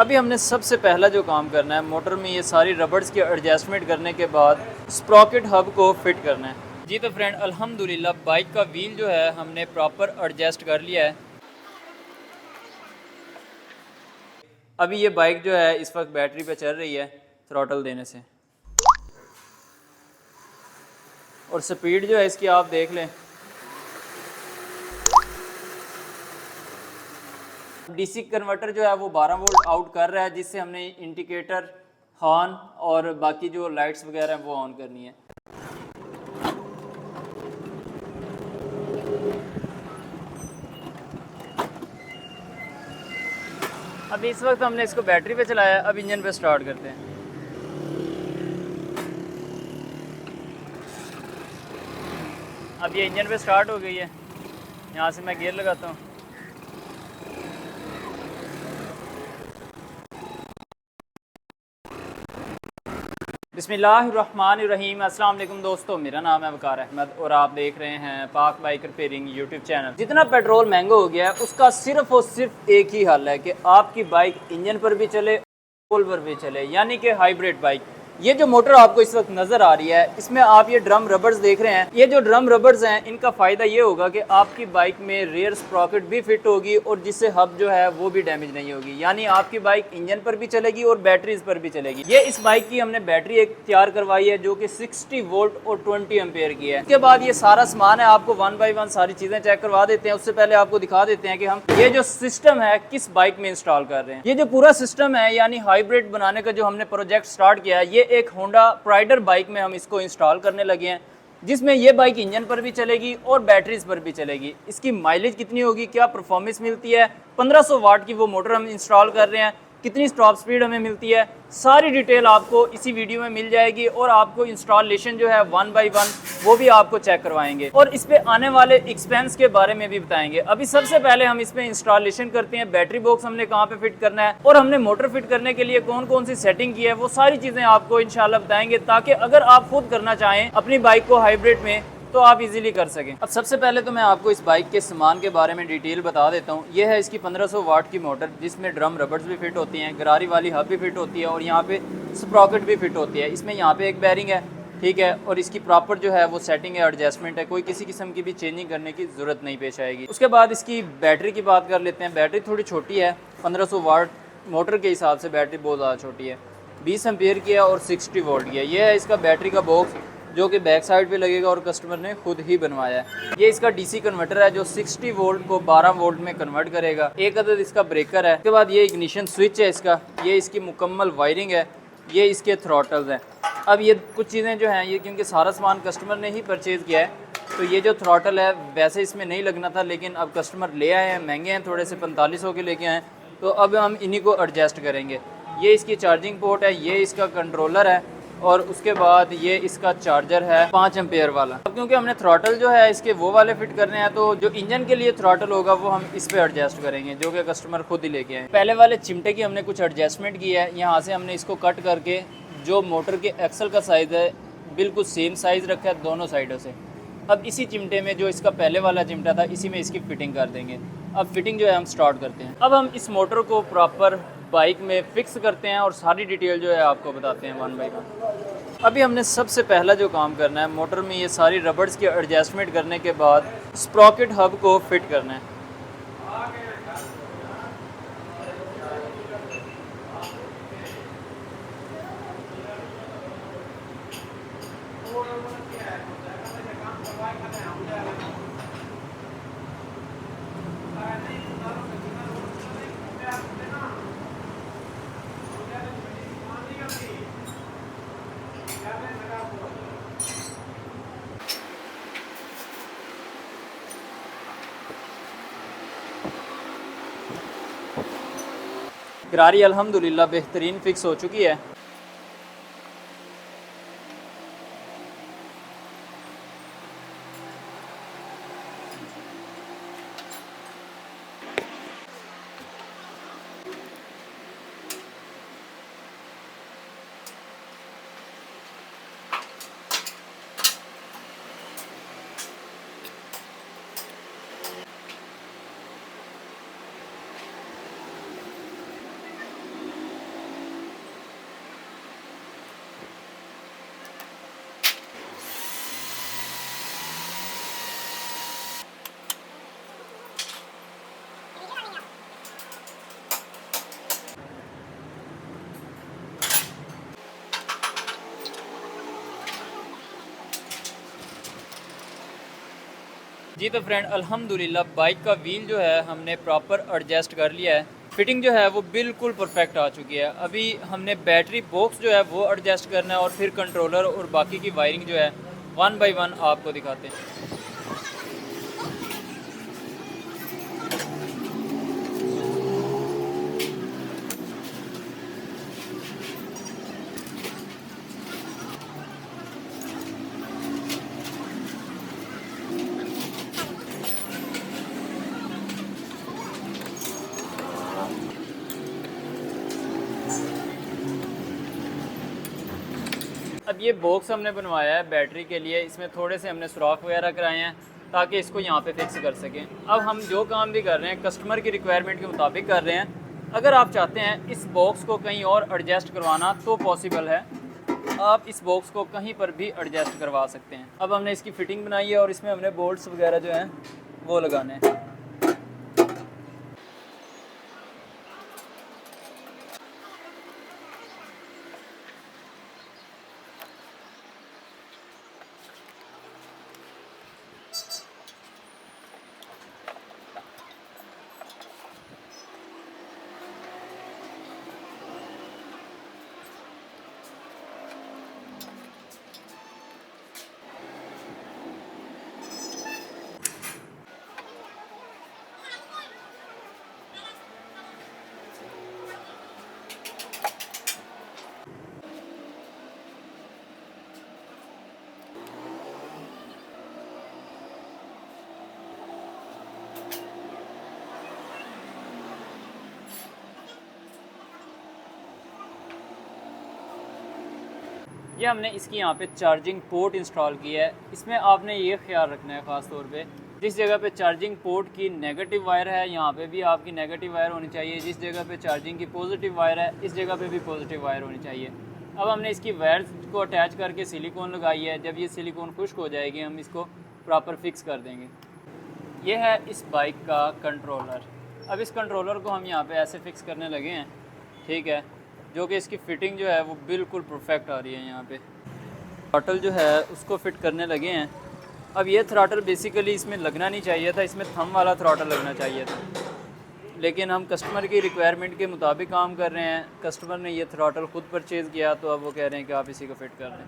अभी हमने सबसे पहला जो काम करना है, मोटर में ये सारी रबर्स की एडजस्टमेंट करने के बाद स्प्रॉकेट हब को फिट करना है। जी तो फ्रेंड, अल्हम्दुलिल्लाह बाइक का व्हील जो है हमने प्रॉपर एडजस्ट कर लिया है। अभी ये बाइक जो है इस वक्त बैटरी पे चल रही है थ्रॉटल देने से, और स्पीड जो है इसकी आप देख लें। डीसी कन्वर्टर जो है वो 12 वोल्ट आउट कर रहा है, जिससे हमने इंडिकेटर, हॉर्न और बाकी जो लाइट्स वगैरह हैं वो ऑन करनी है। अभी इस वक्त हमने इसको बैटरी पे चलाया है। अब इंजन पे स्टार्ट करते हैं। अब ये इंजन पे स्टार्ट हो गई है। यहाँ से मैं गियर लगाता हूँ। बिस्मिल्लाहिर्रहमानिर्रहीम। अस्सलाम वालेकुम दोस्तों, मेरा नाम है वकार अहमद और आप देख रहे हैं पाक बाइक रिपेयरिंग यूट्यूब चैनल। जितना पेट्रोल महंगा हो गया है उसका सिर्फ और सिर्फ एक ही हल है कि आपकी बाइक इंजन पर भी चले, पेट्रोल पर भी चले, यानी कि हाइब्रिड बाइक। ये जो मोटर आपको इस वक्त नज़र आ रही है, इसमें आप ये ड्रम रबर्स देख रहे हैं। ये जो ड्रम रबर्स हैं, इनका फ़ायदा ये होगा कि आपकी बाइक में रेयर स्प्रॉकेट भी फिट होगी और जिससे हब जो है वो भी डैमेज नहीं होगी, यानी आपकी बाइक इंजन पर भी चलेगी और बैटरीज पर भी चलेगी। ये इस बाइक की हमने बैटरी एक तैयार करवाई है जो कि 60 वोल्ट और 20 एम्पेयर की है। उसके बाद ये सारा सामान है, आपको 1 बाय 1 सारी चीज़ें चेक करवा देते हैं। उससे पहले आपको दिखा देते हैं कि हम ये जो सिस्टम है किस बाइक में इंस्टॉल कर रहे हैं। ये जो पूरा सिस्टम है यानी हाइब्रिड बनाने का जो हमने प्रोजेक्ट स्टार्ट किया है, ये एक होंडा प्राइडर बाइक में हम इसको इंस्टॉल करने लगे हैं, जिसमें ये बाइक इंजन पर भी चलेगी और बैटरीज पर भी चलेगी। इसकी माइलेज कितनी होगी, क्या परफॉर्मेंस मिलती है, 1500 वाट की वो मोटर हम इंस्टॉल कर रहे हैं, कितनी टॉप स्पीड हमें मिलती है, सारी डिटेल आपको इसी वीडियो में मिल जाएगी। और आपको इंस्टॉलेशन जो है 1 बाय 1 वो भी आपको चेक करवाएंगे और इस पे आने वाले एक्सपेंस के बारे में भी बताएंगे। अभी सबसे पहले हम इसमें इंस्टॉलेशन करते हैं। बैटरी बॉक्स हमने कहाँ पे फिट करना है और हमने मोटर फिट करने के लिए कौन कौन सी सेटिंग की है, वो सारी चीज़ें आपको इंशाल्लाह बताएंगे, ताकि अगर आप खुद करना चाहें अपनी बाइक को हाइब्रिड में तो आप इजीली कर सकें। अब सबसे पहले तो मैं आपको इस बाइक के सामान के बारे में डिटेल बता देता हूँ। यह है इसकी 1500 वाट की मोटर, जिसमें ड्रम रबर्स भी फिट होती हैं, गरारी वाली हब भी फिट होती है और यहाँ पे स्प्रॉकेट भी फिट होती है। इसमें यहाँ पे एक बैरिंग है, ठीक है, और इसकी प्रॉपर जो है वो सेटिंग है, एडजस्टमेंट है, कोई किसी किस्म की भी चेंजिंग करने की ज़रूरत नहीं पेश आएगी। उसके बाद इसकी बैटरी की बात कर लेते हैं। बैटरी थोड़ी छोटी है, 1500 वाट मोटर के हिसाब से बैटरी बहुत ज़्यादा छोटी है, 20 एम्पेयर की है और 60 वोल्ट की है। ये है इसका बैटरी का बॉक्स जो कि बैक साइड पे लगेगा और कस्टमर ने खुद ही बनवाया है। ये इसका डीसी कन्वर्टर है जो 60 वोल्ट को 12 वोल्ट में कन्वर्ट करेगा। एक अदद इसका ब्रेकर है। उसके बाद ये इग्निशन स्विच है इसका, ये इसकी मुकम्मल वायरिंग है, ये इसके थ्रॉटल्स हैं। अब ये कुछ चीज़ें जो हैं, ये क्योंकि सारा सामान कस्टमर ने ही परचेज़ किया है, तो ये जो थ्रॉटल है वैसे इसमें नहीं लगना था, लेकिन अब कस्टमर ले आए हैं, महंगे हैं थोड़े से, 4500 के लेके आए, तो अब हम इन्हीं को एडजस्ट करेंगे। ये इसकी चार्जिंग पोर्ट है, ये इसका कंट्रोलर है और उसके बाद ये इसका चार्जर है 5 एम्पेयर वाला। अब क्योंकि हमने थ्रॉटल जो है इसके वो वाले फिट करने हैं, तो जो इंजन के लिए थ्रॉटल होगा वो हम इस पे एडजस्ट करेंगे, जो कि कस्टमर खुद ही लेके आए। पहले वाले चिमटे की हमने कुछ एडजस्टमेंट की है। यहाँ से हमने इसको कट करके जो मोटर के एक्सल का साइज़ है बिल्कुल सेम साइज़ रखा है दोनों साइडों से। अब इसी चिमटे में, जो इसका पहले वाला चिमटा था, इसी में इसकी फ़िटिंग कर देंगे। अब फिटिंग जो है हम स्टार्ट करते हैं। अब हम इस मोटर को प्रॉपर बाइक में फ़िक्स करते हैं और सारी डिटेल जो है आपको बताते हैं 1 बाय 1। अभी हमने सबसे पहला जो काम करना है, मोटर में ये सारी रबर्स की एडजस्टमेंट करने के बाद स्प्रॉकेट हब को फिट करना है। गरारी अल्हम्दुलिल्लाह बेहतरीन फिक्स हो चुकी है। जी तो फ्रेंड अल्हम्दुलिल्लाह बाइक का व्हील जो है हमने प्रॉपर एडजस्ट कर लिया है। फिटिंग जो है वो बिल्कुल परफेक्ट आ चुकी है। अभी हमने बैटरी बॉक्स जो है वो एडजस्ट करना है और फिर कंट्रोलर और बाकी की वायरिंग जो है वन बाय वन आपको दिखाते हैं। अब ये बॉक्स हमने बनवाया है बैटरी के लिए, इसमें थोड़े से हमने सुराख वगैरह कराए हैं ताकि इसको यहाँ पे फिक्स कर सकें। अब हम जो काम भी कर रहे हैं कस्टमर की रिक्वायरमेंट के मुताबिक कर रहे हैं। अगर आप चाहते हैं इस बॉक्स को कहीं और एडजस्ट करवाना तो पॉसिबल है, आप इस बॉक्स को कहीं पर भी एडजस्ट करवा सकते हैं। अब हमने इसकी फ़िटिंग बनाई है और इसमें हमने बोल्ट्स वगैरह जो हैं वो लगाने हैं। ये हमने इसकी यहाँ पे चार्जिंग पोर्ट इंस्टॉल किया है। इसमें आपने ये ख्याल रखना है ख़ास तौर पे, जिस जगह पे चार्जिंग पोर्ट की नेगेटिव वायर है यहाँ पे भी आपकी नेगेटिव वायर होनी चाहिए, जिस जगह पे चार्जिंग की पॉजिटिव वायर है इस जगह पे भी पॉजिटिव वायर होनी चाहिए। अब हमने इसकी वायर्स को अटैच करके सिलिकॉन लगाई है। जब ये सिलिकॉन खुश्क हो जाएगी हम इसको प्रॉपर फिक्स कर देंगे। ये है इस बाइक का कंट्रोलर। अब इस कंट्रोलर को हम यहाँ पे ऐसे फिक्स करने लगे हैं, ठीक है, जो कि इसकी फ़िटिंग जो है वो बिल्कुल परफेक्ट आ रही है। यहाँ पे थ्रॉटल जो है उसको फिट करने लगे हैं। अब ये थ्रॉटल बेसिकली इसमें लगना नहीं चाहिए था, इसमें थंब वाला थ्रॉटल लगना चाहिए था, लेकिन हम कस्टमर की रिक्वायरमेंट के मुताबिक काम कर रहे हैं। कस्टमर ने ये थ्रॉटल ख़ुद परचेज़ किया तो अब वो कह रहे हैं कि आप इसी को फिट कर दें।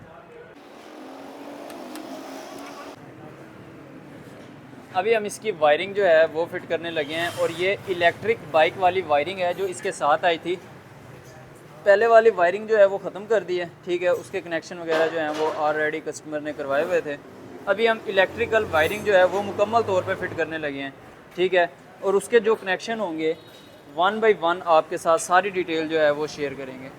अभी हम इसकी वायरिंग जो है वो फिट करने लगे हैं और ये इलेक्ट्रिक बाइक वाली वायरिंग है जो इसके साथ आई थी। पहले वाली वायरिंग जो है वो ख़त्म कर दी है, ठीक है, उसके कनेक्शन वगैरह जो हैं वो ऑलरेडी कस्टमर ने करवाए हुए थे। अभी हम इलेक्ट्रिकल वायरिंग जो है वो मुकम्मल तौर पे फिट करने लगे हैं, ठीक है, और उसके जो कनेक्शन होंगे वन बाय वन आपके साथ सारी डिटेल जो है वो शेयर करेंगे।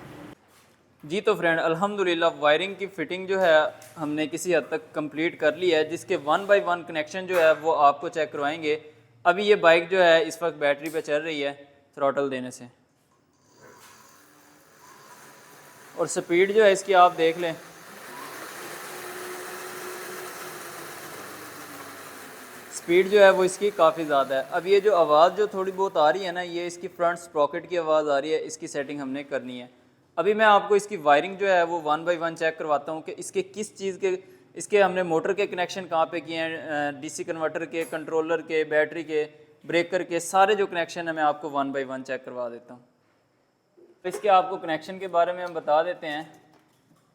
जी तो फ्रेंड अल्हम्दुलिल्लाह वायरिंग की फ़िटिंग जो है हमने किसी हद तक कंप्लीट कर ली है, जिसके वन बाय वन कनेक्शन जो है वो आपको चेक करवाएंगे। अभी ये बाइक जो है इस वक्त बैटरी पे चल रही है थ्रॉटल देने से, और स्पीड जो है इसकी आप देख लें। स्पीड जो है वो इसकी काफ़ी ज़्यादा है। अब ये जो आवाज़ जो थोड़ी बहुत आ रही है ना, ये इसकी फ्रंट स्प्रॉकेट की आवाज़ आ रही है, इसकी सेटिंग हमने करनी है। अभी मैं आपको इसकी वायरिंग जो है वो वन बाय वन चेक करवाता हूँ कि इसके किस चीज़ के, इसके हमने मोटर के कनेक्शन कहाँ पे किए हैं, डीसी कन्वर्टर के, कंट्रोलर के, बैटरी के, ब्रेकर के, सारे जो कनेक्शन है मैं आपको वन बाय वन चेक करवा देता हूँ। तो इसके आपको कनेक्शन के बारे में हम बता देते हैं।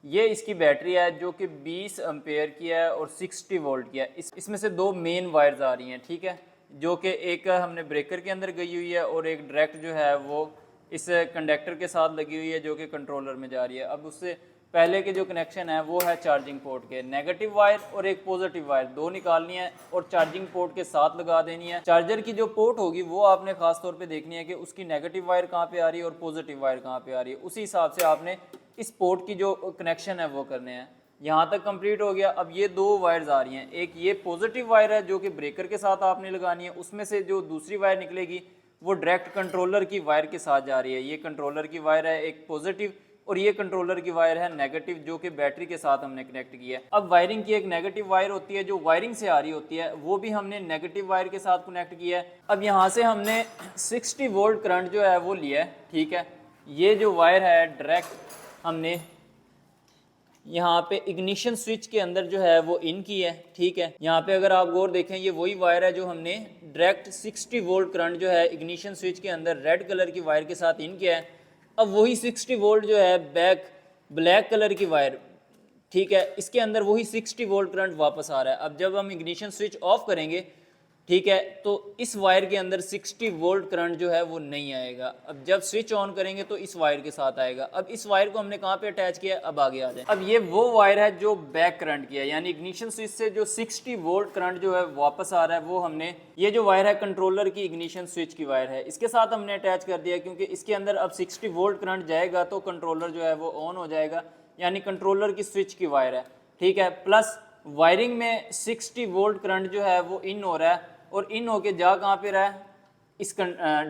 ये इसकी बैटरी है जो कि 20 एम्पेयर की है और 60 वोल्ट की है। इसमें से दो मेन वायर्स आ रही हैं, ठीक है, जो कि एक हमने ब्रेकर के अंदर गई हुई है और एक डायरेक्ट जो है वो इस कंडक्टर के साथ लगी हुई है जो कि कंट्रोलर में जा रही है। अब उससे पहले के जो कनेक्शन है वो है चार्जिंग पोर्ट के, नेगेटिव वायर और एक पॉजिटिव वायर, दो निकालनी है और चार्जिंग पोर्ट के साथ लगा देनी है। चार्जर की जो पोर्ट होगी वो आपने खास तौर पे देखनी है कि उसकी नेगेटिव वायर कहाँ पे आ रही है और पॉजिटिव वायर कहाँ पे आ रही है। उसी हिसाब से आपने इस पोर्ट की जो कनेक्शन है वो करने हैं। यहाँ तक कंप्लीट हो गया। अब ये दो वायर्स आ रही हैं, एक ये पॉजिटिव वायर है जो कि ब्रेकर के साथ आपने लगानी है, उसमें से जो दूसरी वायर निकलेगी वो डायरेक्ट कंट्रोलर की वायर के साथ जा रही है। ये कंट्रोलर की वायर है एक पॉजिटिव, और ये कंट्रोलर की वायर है नेगेटिव जो कि बैटरी के साथ हमने कनेक्ट किया है। अब वायरिंग की एक नेगेटिव वायर होती है जो वायरिंग से आ रही होती है, वो भी हमने नेगेटिव वायर के साथ कनेक्ट किया है। अब यहाँ से हमने 60 वोल्ट करंट जो है वो लिया है, ठीक है। ये जो वायर है डायरेक्ट हमने यहाँ पे इग्निशन स्विच के अंदर जो है वो इन की है, ठीक है। यहाँ पे अगर आप गौर देखें ये वही वायर है जो हमने डायरेक्ट 60 वोल्ट करंट जो है इग्निशन स्विच के अंदर रेड कलर की वायर के साथ इन किया है। अब वही 60 वोल्ट जो है बैक ब्लैक कलर की वायर, ठीक है, इसके अंदर वही 60 वोल्ट करंट वापस आ रहा है। अब जब हम इग्निशन स्विच ऑफ करेंगे, ठीक है, तो इस वायर के अंदर 60 वोल्ट करंट जो है वो नहीं आएगा। अब जब स्विच ऑन करेंगे तो इस वायर के साथ आएगा। अब इस वायर को हमने कहाँ पे अटैच किया, अब आगे आ जाए। अब ये वो वायर है जो बैक करंट किया है, यानी इग्निशन स्विच से जो 60 वोल्ट करंट जो है वापस आ रहा है वो हमने, ये जो वायर है कंट्रोलर की इग्निशन स्विच की वायर है, इसके साथ हमने अटैच कर दिया, क्योंकि इसके अंदर अब 60 वोल्ट करंट जाएगा तो कंट्रोलर जो है वो ऑन हो जाएगा, यानी कंट्रोलर की स्विच की वायर है, ठीक है। प्लस वायरिंग में 60 वोल्ट करंट जो है वो इन हो रहा है और इन होके जा कहाँ पे रहा है, इस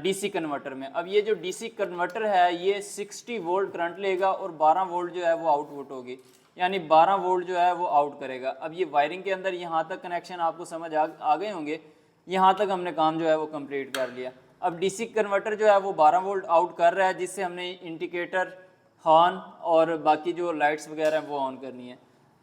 डीसी कन्वर्टर में। अब ये जो डीसी कन्वर्टर है ये 60 वोल्ट करंट लेगा और 12 वोल्ट जो है वो आउटपुट होगी, यानी 12 वोल्ट जो है वो आउट करेगा। अब ये वायरिंग के अंदर यहाँ तक कनेक्शन आपको समझ आ गए होंगे, यहाँ तक हमने काम जो है वो कंप्लीट कर लिया। अब डीसी कन्वर्टर जो है वो 12 वोल्ट आउट कर रहा है, जिससे हमने इंडिकेटर, हॉर्न और बाकी जो लाइट्स वगैरह हैं वो ऑन करनी है।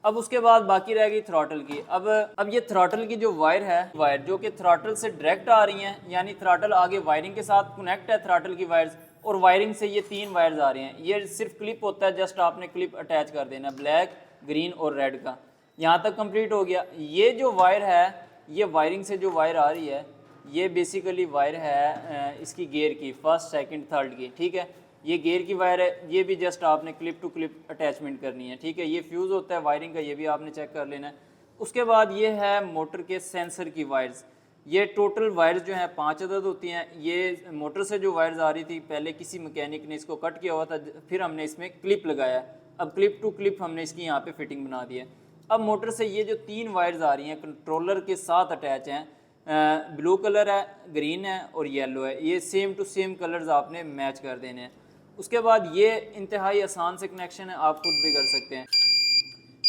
अब उसके बाद बाकी रह गई थ्रॉटल की। अब ये थ्रॉटल की जो वायर है, वायर जो कि थ्रॉटल से डायरेक्ट आ रही हैं, यानी थ्रॉटल आगे वायरिंग के साथ कनेक्ट है थ्रॉटल की वायर्स, और वायरिंग से ये 3 वायर्स आ रही हैं। ये सिर्फ क्लिप होता है, जस्ट आपने क्लिप अटैच कर देना, ब्लैक, ग्रीन और रेड का। यहाँ तक कंप्लीट हो गया। ये जो वायर है, ये वायरिंग से जो वायर आ रही है, ये बेसिकली वायर है इसकी गियर की, फर्स्ट सेकंड थर्ड की, ठीक है। ये गियर की वायर है, ये भी जस्ट आपने क्लिप टू क्लिप अटैचमेंट करनी है, ठीक है। ये फ्यूज़ होता है वायरिंग का, ये भी आपने चेक कर लेना है। उसके बाद ये है मोटर के सेंसर की वायर्स। ये टोटल वायर्स जो हैं 5 अदद होती हैं। ये मोटर से जो वायर्स आ रही थी, पहले किसी मैकेनिक ने इसको कट किया हुआ था, फिर हमने इसमें क्लिप लगाया। अब क्लिप टू क्लिप हमने इसकी यहाँ पे फिटिंग बना दी है। अब मोटर से ये जो 3 वायर्स आ रही हैं कंट्रोलर के साथ अटैच हैं, ब्लू कलर है, ग्रीन है और येलो है। ये सेम टू सेम कलर्स आपने मैच कर देने हैं। उसके बाद ये इंतहाई आसान से कनेक्शन है, आप खुद भी कर सकते हैं।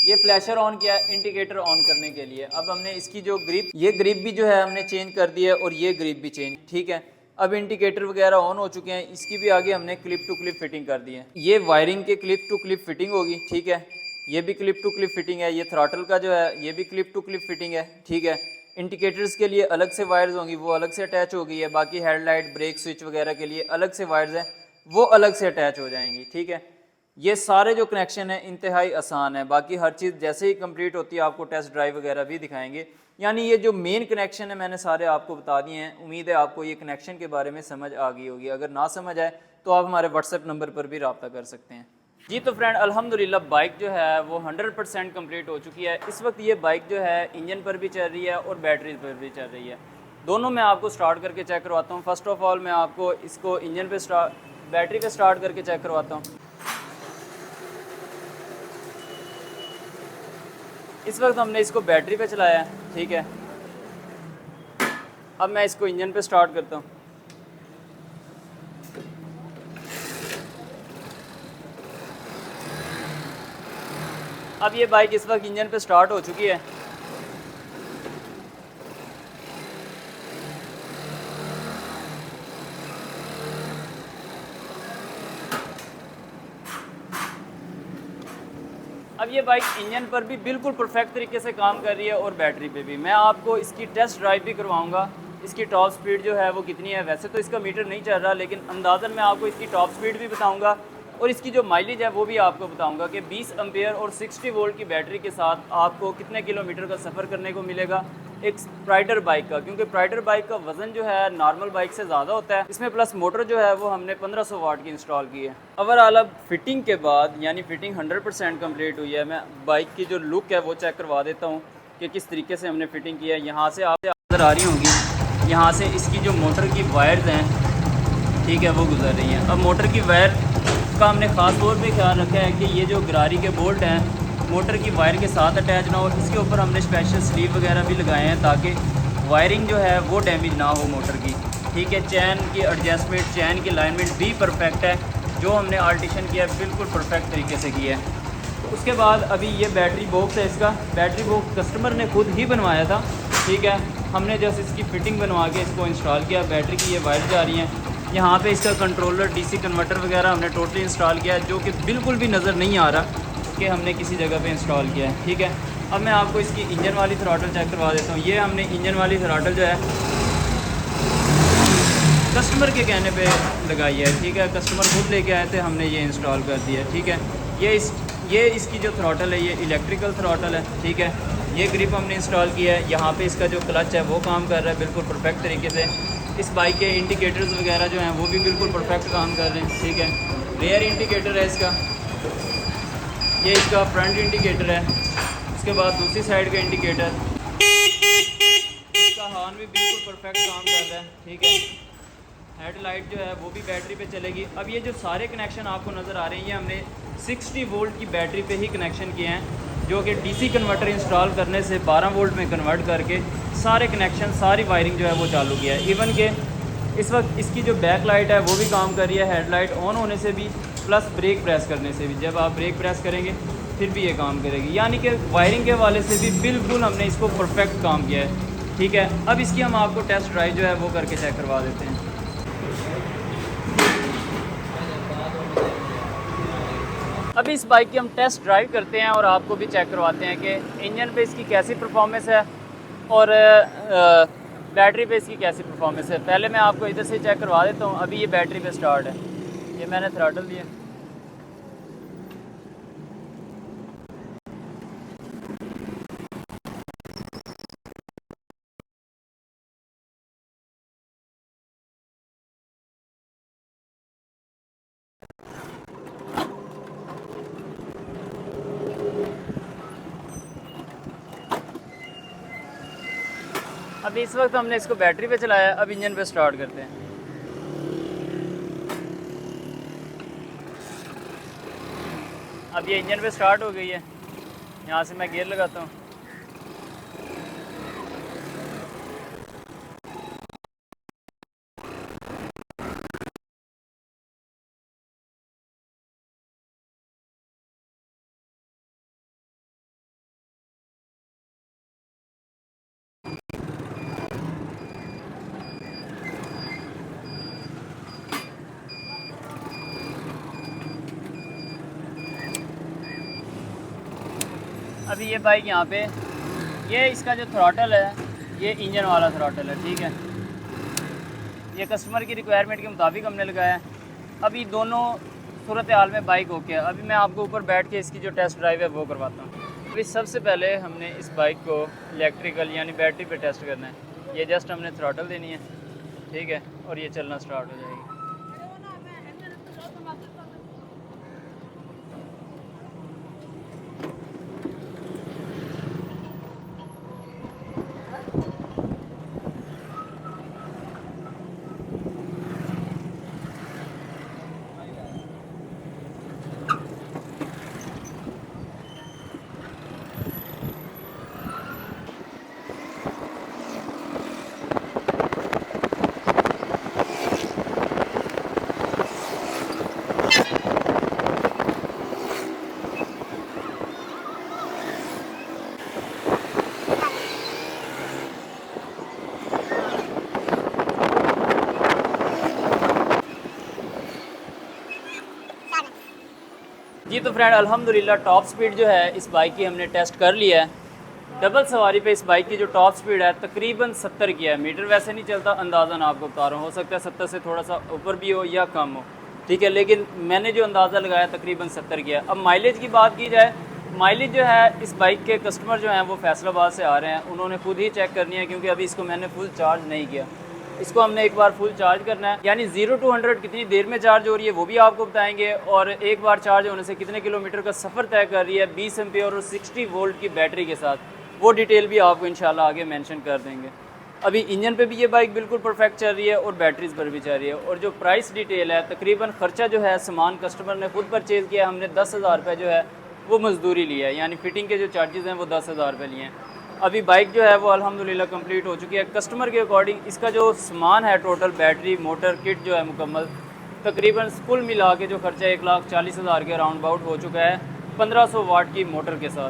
ये फ्लैशर ऑन किया है इंडिकेटर ऑन करने के लिए। अब हमने इसकी जो ग्रिप, ये ग्रिप भी जो है हमने चेंज कर दी है और ये ग्रिप भी चेंज, ठीक है। अब इंडिकेटर वगैरह ऑन हो चुके हैं, इसकी भी आगे हमने क्लिप टू क्लिप फिटिंग कर दी है। ये वायरिंग के क्लिप टू क्लिप फिटिंग होगी, ठीक है। ये भी क्लिप टू क्लिप फिटिंग है। ये थ्रॉटल का जो है ये भी क्लिप टू क्लिप फिटिंग है, ठीक है। इंडिकेटर्स के लिए अलग से वायर्स होंगी, वो अलग से अटैच हो गई है। बाकी हेडलाइट, ब्रेक स्विच वगैरह के लिए अलग से वायर्स हैं, वो अलग से अटैच हो जाएंगी, ठीक है। ये सारे जो कनेक्शन है इंतहाई आसान है। बाकी हर चीज़ जैसे ही कंप्लीट होती है आपको टेस्ट ड्राइव वगैरह भी दिखाएंगे। यानी ये जो मेन कनेक्शन है मैंने सारे आपको बता दिए हैं। उम्मीद है आपको ये कनेक्शन के बारे में समझ आ गई होगी। अगर ना समझ आए तो आप हमारे व्हाट्सएप नंबर पर भी रब्ता कर सकते हैं। जी तो फ्रेंड, अल्हम्दुलिल्लाह बाइक जो है वो 100% कंप्लीट हो चुकी है। इस वक्त ये बाइक जो है इंजन पर भी चल रही है और बैटरी पर भी चल रही है। दोनों मैं आपको स्टार्ट करके चेक करवाता हूँ। फर्स्ट ऑफ ऑल मैं आपको इसको इंजन पे बैटरी पे स्टार्ट करके चेक करवाता हूँ। इस वक्त हमने इसको बैटरी पे चलाया है, ठीक है। अब मैं इसको इंजन पे स्टार्ट करता हूँ। अब ये बाइक इस वक्त इंजन पे स्टार्ट हो चुकी है। अब ये बाइक इंजन पर भी बिल्कुल परफेक्ट तरीके से काम कर रही है और बैटरी पे भी। मैं आपको इसकी टेस्ट ड्राइव भी करवाऊंगा। इसकी टॉप स्पीड जो है वो कितनी है। वैसे तो इसका मीटर नहीं चल रहा, लेकिन अंदाज़न मैं आपको इसकी टॉप स्पीड भी बताऊंगा और इसकी जो माइलेज है वो भी आपको बताऊंगा कि 20 एम्पेयर और 60 वोल्ट की बैटरी के साथ आपको कितने किलोमीटर का सफ़र करने को मिलेगा एक स्प्राइडर बाइक का। क्योंकि स्प्राइडर बाइक का वज़न जो है नॉर्मल बाइक से ज़्यादा होता है। इसमें प्लस मोटर जो है वो हमने 1500 वाट की इंस्टॉल की है। ओवरऑल अब फिटिंग के बाद, यानी फिटिंग 100% कंप्लीट हुई है। मैं बाइक की जो लुक है वो चेक करवा देता हूँ कि किस तरीके से हमने फिटिंग की है। यहाँ से आप नज़र आ रही होंगी, यहाँ से इसकी जो मोटर की वायर्स हैं, ठीक है, वो गुजर रही हैं। अब मोटर की वायर का हमने ख़ास तौर पे ख्याल रखा है कि ये जो गरारी के बोल्ट हैं मोटर की वायर के साथ अटैच ना हो। इसके ऊपर हमने स्पेशल स्लीव वगैरह भी लगाए हैं ताकि वायरिंग जो है वो डैमेज ना हो मोटर की, ठीक है। चैन की एडजस्टमेंट, चैन की अलाइनमेंट भी परफेक्ट है। जो हमने आल्टेशन किया है बिल्कुल परफेक्ट तरीके से किया है। उसके बाद अभी ये बैटरी बॉक्स है, इसका बैटरी बॉक्स कस्टमर ने खुद ही बनवाया था, ठीक है। हमने जैसे इसकी फ़िटिंग बनवा के इसको इंस्टॉल किया। बैटरी की ये वायर जा रही हैं। यहाँ पे इसका कंट्रोलर, डीसी कन्वर्टर वगैरह हमने टोटली इंस्टॉल किया है, जो कि बिल्कुल भी नज़र नहीं आ रहा, के हमने किसी जगह पे इंस्टॉल किया है। ठीक है, अब मैं आपको इसकी इंजन वाली थ्रॉटल चेक करवा देता हूँ। ये हमने इंजन वाली थ्रॉटल जो है कस्टमर के कहने पे लगाई है। ठीक है, कस्टमर खुद लेके आए थे, हमने ये इंस्टॉल कर दिया है। ठीक है, ये इसकी जो थ्रॉटल है ये इलेक्ट्रिकल थ्रॉटल है। ठीक है, ये ग्रिप हमने इंस्टॉल किया है। यहाँ पे इसका जो क्लच है वो काम कर रहा है बिल्कुल परफेक्ट तरीके से। इस बाइक के इंडिकेटर्स वगैरह जो हैं वो भी बिल्कुल परफेक्ट काम कर रहे हैं। ठीक है, रेयर इंडिकेटर है इसका, ये इसका फ्रंट इंडिकेटर है। उसके बाद दूसरी साइड का इंडिकेटर, इसका हॉर्न भी बिल्कुल परफेक्ट काम कर रहा है। ठीक है, हेडलाइट जो है वो भी बैटरी पे चलेगी। अब ये जो सारे कनेक्शन आपको नज़र आ रहे हैं ये हमने 60 वोल्ट की बैटरी पे ही कनेक्शन किए हैं, जो कि डीसी कन्वर्टर इंस्टॉल करने से 12 वोल्ट में कन्वर्ट करके सारे कनेक्शन सारी वायरिंग जो है वो चालू किया है। इवन के इस वक्त इसकी जो बैक लाइट है वो भी काम कर रही है, हेडलाइट ऑन होने से भी प्लस ब्रेक प्रेस करने से भी। जब आप ब्रेक प्रेस करेंगे फिर भी ये काम करेगी, यानी कि वायरिंग के हवाले से भी बिल्कुल हमने इसको परफेक्ट काम किया है। ठीक है, अब इसकी हम आपको टेस्ट ड्राइव जो है वो करके चेक करवा देते हैं। अभी इस बाइक की हम टेस्ट ड्राइव करते हैं और आपको भी चेक करवाते हैं कि इंजन पे इसकी कैसी परफॉर्मेंस है और बैटरी पे इसकी कैसी परफॉर्मेंस है। पहले मैं आपको इधर से चेक करवा देता हूँ। अभी ये बैटरी पे स्टार्ट है, ये मैंने थ्रॉटल दिया। अभी इस वक्त हमने इसको बैटरी पे चलाया, अब इंजन पे स्टार्ट करते हैं। अब ये इंजन पे स्टार्ट हो गई है, यहाँ से मैं गियर लगाता हूँ। अभी ये बाइक यहाँ पे, ये इसका जो थ्रॉटल है ये इंजन वाला थ्रॉटल है। ठीक है, ये कस्टमर की रिक्वायरमेंट के मुताबिक हमने लगाया है। अभी दोनों सूरत हाल में बाइक ओके है। अभी मैं आपको ऊपर बैठ के इसकी जो टेस्ट ड्राइव है वो करवाता हूँ। अभी सबसे पहले हमने इस बाइक को इलेक्ट्रिकल यानी बैटरी पे टेस्ट करना है। ये जस्ट हमने थ्रॉटल देनी है, ठीक है, और ये चलना स्टार्ट हो जाएगी। जी तो फ्रेंड अल्हम्दुलिल्लाह टॉप स्पीड जो है इस बाइक की हमने टेस्ट कर लिया है। डबल सवारी पे इस बाइक की जो टॉप स्पीड है तकरीबन 70 की है। मीटर वैसे नहीं चलता, अंदाज़न आपको बता रहा हूँ, हो सकता है 70 से थोड़ा सा ऊपर भी हो या कम हो, ठीक है, लेकिन मैंने जो अंदाज़ा लगाया तकरीबन 70 की है। अब माइलेज की बात की जाए, माइलेज जो है इस बाइक के कस्टमर जो हैं वो फैसलाबाद से आ रहे हैं, उन्होंने खुद ही चेक करनी है, क्योंकि अभी इसको मैंने फुल चार्ज नहीं किया। इसको हमने एक बार फुल चार्ज करना है, यानी 0 to 100 कितनी देर में चार्ज हो रही है वो भी आपको बताएंगे, और एक बार चार्ज होने से कितने किलोमीटर का सफ़र तय कर रही है 20 एम्पियर और 60 वोल्ट की बैटरी के साथ, वो डिटेल भी आपको इंशाल्लाह आगे मेंशन कर देंगे। अभी इंजन पे भी ये बाइक बिल्कुल परफेक्ट चल रही है और बैटरीज पर भी चल रही है। और जो प्राइस डिटेल है, तकरीबन ख़र्चा जो है सामान कस्टमर ने खुद परचेज़ किया, हमने 10,000 रुपये जो है वो मजदूरी लिया है, यानी फ़िटिंग के जो चार्जेज़ हैं वो 10,000 रुपये लिए हैं। अभी बाइक जो है वो अल्हम्दुलिल्लाह कंप्लीट हो चुकी है। कस्टमर के अकॉर्डिंग इसका जो सामान है टोटल बैटरी मोटर किट जो है मुकम्मल, तकरीबन कुल मिला के जो खर्चा 1,40,000 के राउंड अबाउट हो चुका है 1500 वाट की मोटर के साथ।